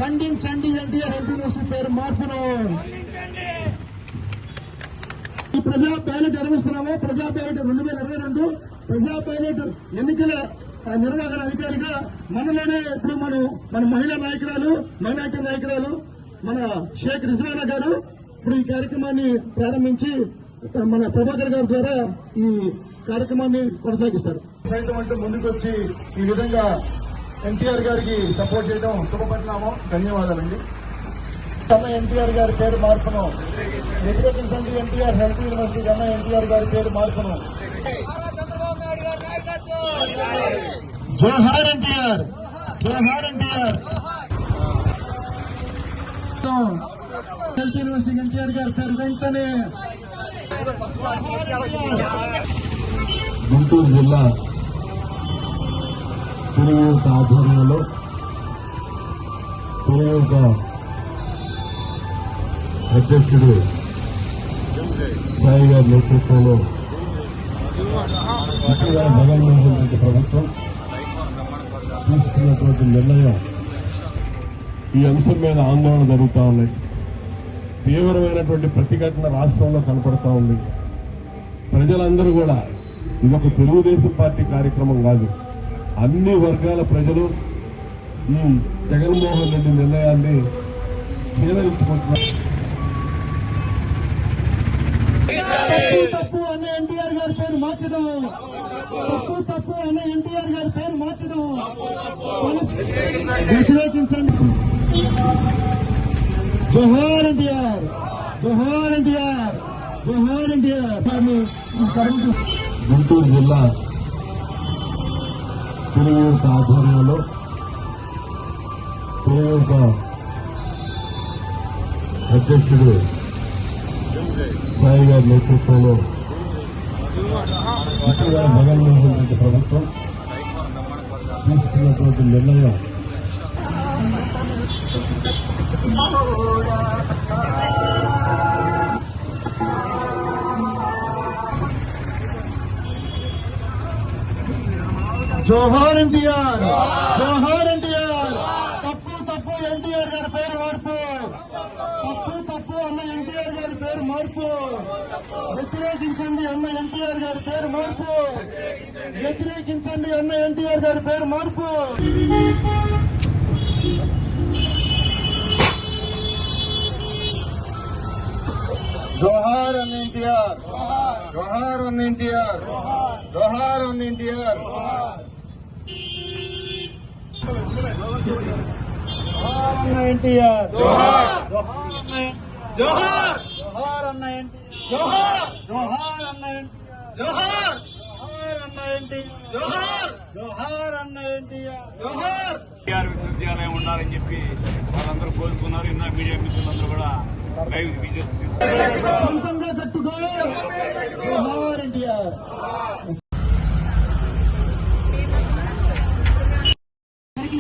ఖండించండి NTR health university పేరు మార్పును. ఈ ప్రజా బ్యాలెట్ నిర్వహిస్తున్నాము. ప్రజా బ్యాలెట్ 2022 ప్రజా బ్యాలెట్ ఎన్నికల నిర్వహణ అధికారిగా మనలోనే ఇప్పుడు మన మహిళా నాయకురాలు, మైనార్టీ నాయకురాలు మన షేక్ రిజ్వానా గారు ఇప్పుడు ఈ కార్యక్రమాన్ని ప్రారంభించి మన ప్రభాకర్ గారి ద్వారా ఈ కార్యక్రమాన్ని కొనసాగిస్తారు. సైతం అంటూ ముందుకొచ్చి ఈ విధంగా ఎన్టీఆర్ గారికి సపోర్ట్ చేయడం శుభపరిణామం. ధన్యవాదాలండి. కన్నా ఎన్టీఆర్ గారి పేరు మార్పును వ్యతిరేకించండి. ఎన్టీఆర్ హెల్త్ యూనివర్సిటీ కన్నా ఎన్టీఆర్ గారి పేరు మార్పును. జోహార్ ఎన్టీఆర్, జోహార్ ఎన్టీఆర్. హెల్త్ యూనివర్సిటీ ఎన్టీఆర్ గారి పేరు వెంటనే. గుంటూరు జిల్లా పులియూత ఆధ్వర్యంలో పులియూత అధ్యక్షుడు సాయి గారి నేతృత్వంలో ముఖ్యంగా జగన్మోహన్ రెడ్డి ప్రభుత్వం తీసుకున్నటువంటి నిర్ణయం ఈ అంశం మీద ఆందోళన జరుగుతూ ఉన్నాయి. తీవ్రమైనటువంటి ప్రతిఘటన రాష్ట్రంలో కనపడతా ఉంది. ప్రజలందరూ కూడా ఇదొక తెలుగుదేశం పార్టీ కార్యక్రమం కాదు, అన్ని వర్గాల ప్రజలు ఈ జగన్మోహన్ రెడ్డి నిర్ణయాన్ని స్వీకరించుకుంటున్నారు. తప్పు అన్న ఎన్టీఆర్ గారి పేరు మార్చడం, తప్పు అన్న ఎన్టీఆర్ గారి పేరు మార్చడం వ్యతిరేకించండి. జోహార్ ఎన్టీఆర్, జోహార్ ఎన్టీఆర్, జోహార్ ఎన్టీఆర్. గుంటూరు జిల్లా పులియూత ఆధ్వర్యంలో పులియూత అధ్యక్షుడు సాయి గారి నేతృత్వంలో ముఖ్యంగా జగన్మోహన్ రెడ్డి ప్రభుత్వం తీసుకున్నటువంటి నిర్ణయం జోహార్ ఎన్టీఆర్, జోహార్ ఎన్టీఆర్. తప్పు ఎన్టీఆర్ గారి పేరు మార్పు, తప్పు అన్న ఎన్టీఆర్ గారి పేరు మార్పు వ్యతిరేకించండి. అన్న ఎన్టీఆర్ గారి పేరు మార్పు వ్యతిరేకించండి. అన్న ఎన్టీఆర్ గారి పేరు మార్పు. జోహార్ అన్న ఎన్టీఆర్, జోహార్ అన్న ఎన్టీఆర్, జోహార్ అన్న ఎన్టీఆర్. అన్న ఎన్టీఆర్, జోహార్, జోహార్, జోహార్ అన్న ఎన్టీఆర్, జోహార్, జోహార్ అన్న జోహార్, జోహార్ అన్న ఎన్టీఆర్, జోహార్, జోహార్ అన్న ఎన్టీఆర్, జోహార్. ఎన్టీఆర్ విశ్వవిద్యాలయం ఉండాలని చెప్పి వాళ్ళందరూ కోరుకున్నారు. ఇన్న మీడియా మిత్రులందరూ కూడా లైవ్ విజువల్స్ తీసుకున్నారు. సొంతంగా కట్టుకో. జోహార్ ఎన్టీఆర్.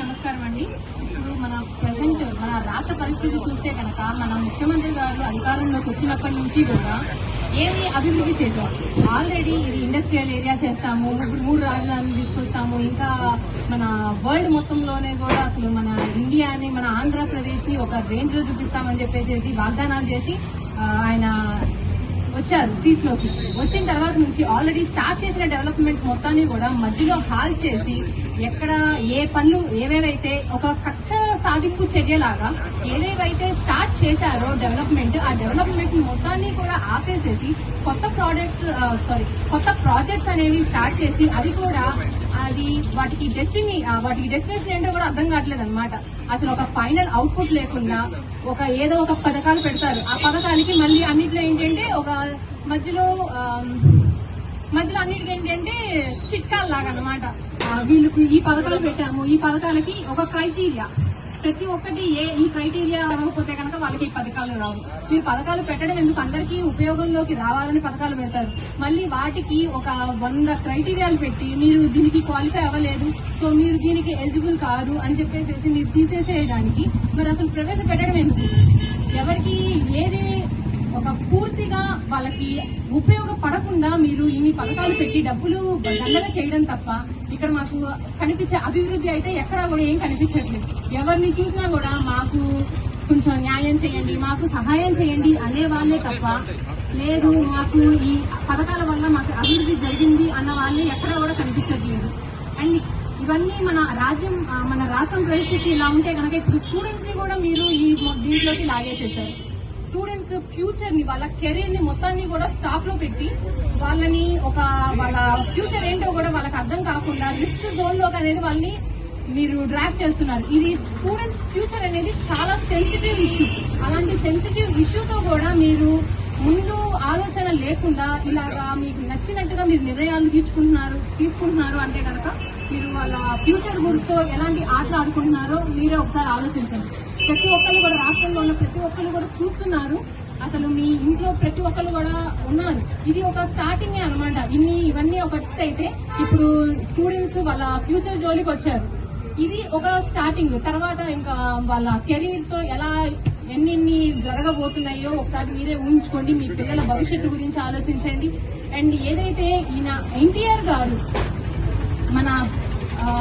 నమస్కారం అండి. ఇప్పుడు మన ప్రజెంట్ మన రాష్ట్ర పరిస్థితి చూస్తే కనుక మన ముఖ్యమంత్రి గారు అధికారంలోకి వచ్చినప్పటి నుంచి కూడా ఏమి అభివృద్ధి చేశారు. ఆల్రెడీ ఇది ఇండస్ట్రియల్ ఏరియా చేస్తాము, 3 రాజధానులు తీసుకొస్తాము, ఇంకా మన వరల్డ్ మొత్తంలోనే కూడా అసలు మన ఇండియాని, మన ఆంధ్రప్రదేశ్ ని ఒక రేంజ్ లో చూపిస్తామని చెప్పేసి వాగ్దానాలు చేసి ఆయన వచ్చారు సీట్లోకి. వచ్చిన తర్వాత నుంచి ఆల్రెడీ స్టార్ట్ చేసిన డెవలప్మెంట్స్ మొత్తాన్ని కూడా మధ్యలో హాల్ చేసి ఎక్కడ ఏ పనులు ఏవేవైతే ఒక కక్ష సాధింపు చర్యలాగా ఏవేవైతే స్టార్ట్ చేశారో డెవలప్మెంట్, ఆ డెవలప్మెంట్ మొత్తాన్ని కూడా ఆపేసేసి కొత్త ప్రాజెక్ట్స్ అనేవి స్టార్ట్ చేసి అది కూడా అది వాటికి డెస్టినేషన్ ఏంటో కూడా అర్థం కావట్లేదు అనమాట. అసలు ఒక ఫైనల్ అవుట్పుట్ లేకుండా ఏదో ఒక పథకాలు పెడతారు. ఆ పథకాలకి మళ్ళీ అన్నిట్లో ఏంటంటే ఒక మధ్యలో అన్నిటికీ ఏంటంటే చిట్కాలు లాగా అనమాట. వీళ్ళకి ఈ పథకాలు పెట్టాము, ఈ పథకాలకి ఒక క్రైటీరియా, ప్రతి ఒక్కటి ఈ క్రైటీరియా అవ్వకపోతే కనుక వాళ్ళకి ఈ పథకాలు రావు. మీరు పథకాలు పెట్టడం ఎందుకు, అందరికీ ఉపయోగంలోకి రావాలని పథకాలు పెడతారు. మళ్ళీ వాటికి ఒక 100 క్రైటీరియాలు పెట్టి మీరు దీనికి క్వాలిఫై అవ్వలేదు, సో మీరు దీనికి ఎలిజిబుల్ కాదు అని చెప్పేసి మీరు తీసేసేయడానికి మరి అసలు ప్రవేశపెట్టడం ఎందుకు? ఎవరికి ఏది ఒక పూర్తిగా వాళ్ళకి ఉపయోగపడకుండా మీరు ఇన్ని పథకాలు పెట్టి డబ్బులు దండగా చేయడం తప్ప ఇక్కడ మాకు కనిపించే అభివృద్ధి అయితే ఎక్కడా కూడా ఏం కనిపించట్లేదు. ఎవరిని చూసినా కూడా మాకు కొంచెం న్యాయం చేయండి, మాకు సహాయం చేయండి అనే వాళ్ళే తప్ప, లేదు మాకు ఈ పథకాల వల్ల మాకు అభివృద్ధి జరిగింది అన్న వాళ్ళే ఎక్కడా కూడా కనిపించట్లేదు. అండ్ ఇవన్నీ మన రాష్ట్రం పరిస్థితి ఇలా ఉంటే కనుక ఇప్పుడు స్టూడెంట్స్ ని కూడా మీరు ఈ దీంట్లోకి లాగేసేసారు. స్టూడెంట్స్ ఫ్యూచర్ ని, వాళ్ళ కెరీర్ ని మొత్తాన్ని కూడా స్టాప్ లో పెట్టి వాళ్ళని వాళ్ళ ఫ్యూచర్ ఏంటో కూడా వాళ్ళకి అర్థం కాకుండా రిస్క్ జోన్ లోకి అనేది వాళ్ళని మీరు డ్రాగ్ చేస్తున్నారు. ఇది స్టూడెంట్స్ ఫ్యూచర్ అనేది చాలా సెన్సిటివ్ ఇష్యూ. అలాంటి సెన్సిటివ్ ఇష్యూతో కూడా మీరు ముందు ఆలోచన లేకుండా ఇలాగా మీకు నచ్చినట్టుగా మీరు నిర్ణయాలు తీసుకుంటున్నారు అంటే కనుక మీరు వాళ్ళ ఫ్యూచర్ గురితో ఎలాంటి ఆటలు ఆడుకుంటున్నారో మీరే ఒకసారి ఆలోచించండి. ప్రతి ఒక్కరు కూడా, రాష్ట్రంలో ఉన్న ప్రతి ఒక్కరు కూడా చూస్తున్నారు. అసలు మీ ఇంట్లో ప్రతి ఒక్కరు కూడా ఉన్నారు. ఇది ఒక స్టార్టింగే అనమాట. ఇవన్నీ ఒకటి అయితే ఇప్పుడు స్టూడెంట్స్ వాళ్ళ ఫ్యూచర్ జోలికి వచ్చారు. ఇది ఒక స్టార్టింగ్. తర్వాత ఇంకా వాళ్ళ కెరీర్ తో ఎలా ఎన్ని జరగబోతున్నాయో ఒకసారి మీరే ఊహించుకోండి. మీ పిల్లల భవిష్యత్తు గురించి ఆలోచించండి. అండ్ ఏదైతే ఈయన ఎన్టీఆర్ గారు మన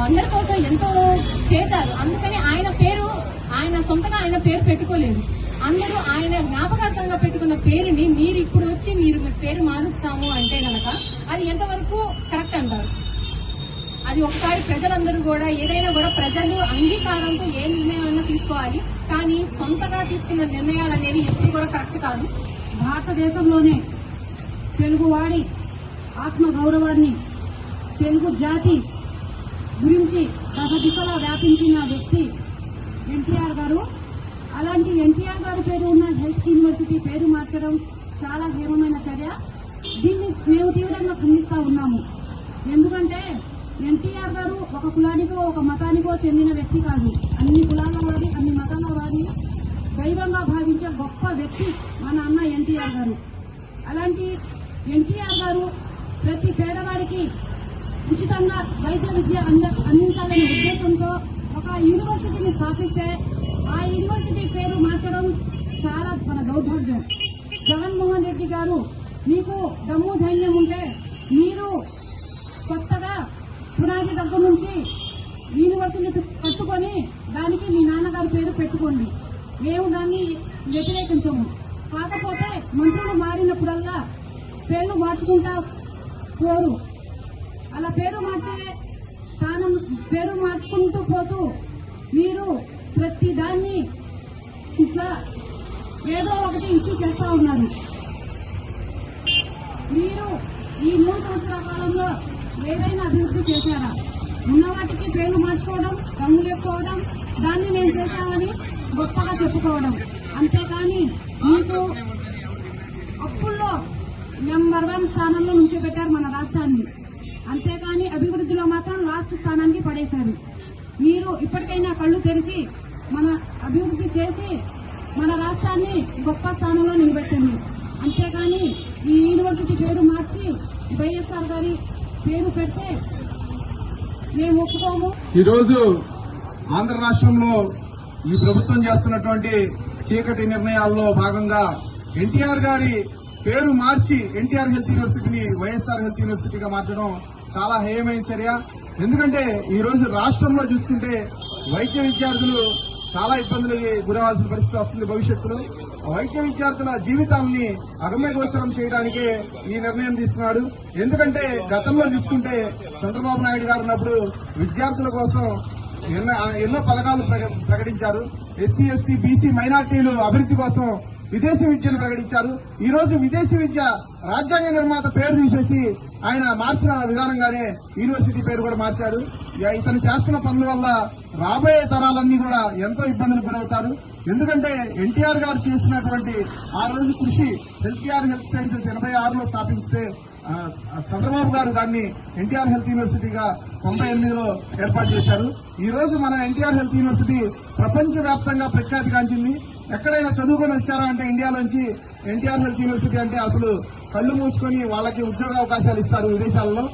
అందరి కోసం ఎంతో చేశారు, అందుకని ఆయన సొంతగా ఆయన పేరు పెట్టుకోలేదు. అందరూ ఆయన జ్ఞాపకార్థంగా పెట్టుకున్న పేరుని మీరు ఇప్పుడు వచ్చి మీ పేరు మారుస్తాము అంటే గనక అది ఎంతవరకు కరెక్ట్ అంటారు? అది ఒకసారి ప్రజలందరూ కూడా ఏదైనా కూడా ప్రజలు అంగీకారంతో ఏ నిర్ణయాలన్నా తీసుకోవాలి, కానీ సొంతగా తీసుకున్న నిర్ణయాలు అనేవి ఎప్పుడు కూడా కరెక్ట్ కాదు. భారతదేశంలోనే తెలుగువాడి ఆత్మ గౌరవాన్ని, తెలుగు జాతి గురించి దశదిశలా వ్యాపించిన వ్యక్తి ఎన్టీఆర్ గారు. అలాంటి ఎన్టీఆర్ గారి పేరు ఉన్న హెల్త్ యూనివర్సిటీ పేరు మార్చడం చాలా హేమమైన చర్య. దీన్ని మేము తీవ్రంగా ఖండిస్తా ఉన్నాము. ఎందుకంటే ఎన్టీఆర్ గారు ఒక కులానికో ఒక మతానికో చెందిన వ్యక్తి కాదు. అన్ని కులాల వారి, అన్ని మతాల వారిని దైవంగా భావించే గొప్ప వ్యక్తి మన అన్న ఎన్టీఆర్ గారు. అలాంటి ఎన్టీఆర్ గారు ప్రతి పేదవాడికి ఉచితంగా వైద్య విద్య అందించాలనే ఉద్దేశంతో ఒక యూనివర్సిటీని స్థాపిస్తే ఆ యూనివర్సిటీ పేరు మార్చడం చాలా మన దౌర్భాగ్యం. జగన్మోహన్ రెడ్డి గారు, మీకు దమ్ము ధైర్యం ఉంటే మీరు కొత్తగా పునాది దగ్గర నుంచి యూనివర్సిటీ కట్టుకొని దానికి మీ నాన్నగారి పేరు పెట్టుకోండి. మేము దాన్ని వ్యతిరేకించము. కాకపోతే మంత్రులు మారినప్పుడల్లా పేర్లు మార్చుకుంటా పోరు. అలా పేరు మార్చుకుంటూ పోతూ మీరు ప్రతి దాన్ని ఇట్లా ఏదో ఒకటి ఇష్యూ చేస్తా ఉన్నారు. మీరు ఈ 3 సంవత్సరాల కాలంలో ఏదైనా అభివృద్ధి చేశారా? ఉన్న వాటికి పేర్లు మార్చుకోవడం, రంగులేసుకోవడం, దాన్ని మేము చేశామని గొప్పగా చెప్పుకోవడం. అంతేకాని మీకు అప్పుల్లో నెంబర్ 1 స్థానంలో నుంచోబెట్టారు మన రాష్ట్రాన్ని. అంతేకాని అభివృద్ధిలో మాత్రం లాస్ట్ స్థానానికి పడేశారు. మీరు ఇప్పటికైనా కళ్ళు తెరిచి మన అభివృద్ధి చేసి మన రాష్ట్రాన్ని గొప్ప స్థానంలో నిలబెట్టండి. అంతేకాని ఈ యూనివర్సిటీ పేరు మార్చి వైఎస్ఆర్ గారి పేరు పెడితే మేము ఒప్పుకోము. ఈరోజు ఆంధ్ర రాష్ట్రంలో ఈ ప్రభుత్వం చేస్తున్నటువంటి చీకటి నిర్ణయాల్లో భాగంగా ఎన్టీఆర్ గారి పేరు మార్చి ఎన్టీఆర్ హెల్త్ యూనివర్సిటీని వైఎస్ఆర్ హెల్త్ యూనివర్సిటీగా మార్చడం చాలా హేయమైన చర్య. ఎందుకంటే ఈ రోజు రాష్ట్రంలో చూసుకుంటే వైద్య విద్యార్థులు చాలా ఇబ్బందులకి గురవాల్సిన పరిస్థితి వస్తుంది. భవిష్యత్తులో వైద్య విద్యార్థుల జీవితాలని అగమ్యగోచరం చేయడానికే ఈ నిర్ణయం తీసుకున్నాడు. ఎందుకంటే గతంలో చూసుకుంటే చంద్రబాబు నాయుడు గారు ఉన్నప్పుడు విద్యార్థుల కోసం ఎన్నో పథకాలు ప్రకటించారు. ఎస్సీ, ఎస్టీ, బీసీ, మైనార్టీలు అభివృద్ధి కోసం విదేశీ విద్యను ప్రకటించారు. ఈ రోజు విదేశీ విద్య రాజ్యాంగ నిర్మాత పేరు తీసేసి ఆయన మార్చిన విధానంగానే యూనివర్సిటీ పేరు కూడా మార్చాడు. ఇతను చేస్తున్న పనుల వల్ల రాబోయే తరాలన్నీ కూడా ఎంతో ఇబ్బందులు గురవుతారు. ఎందుకంటే ఎన్టీఆర్ గారు చేసినటువంటి ఆ రోజు కృషి ఎన్టీఆర్ హెల్త్ సైన్సెస్ 86లో స్థాపిస్తే చంద్రబాబు గారు దాన్ని ఎన్టీఆర్ హెల్త్ యూనివర్సిటీగా 98లో ఏర్పాటు చేశారు. ఈ రోజు మన ఎన్టీఆర్ హెల్త్ యూనివర్సిటీ ప్రపంచవ్యాప్తంగా ప్రఖ్యాతిగాంచింది. ఎక్కడైనా చదువుకొని వచ్చారా అంటే ఇండియాలోంచి ఎన్టీఆర్ హెల్త్ యూనివర్సిటీ అంటే అసలు కళ్ళు మూసుకొని వాళ్ళకి ఉద్యోగ అవకాశాలు ఇస్తారు విదేశాలలో.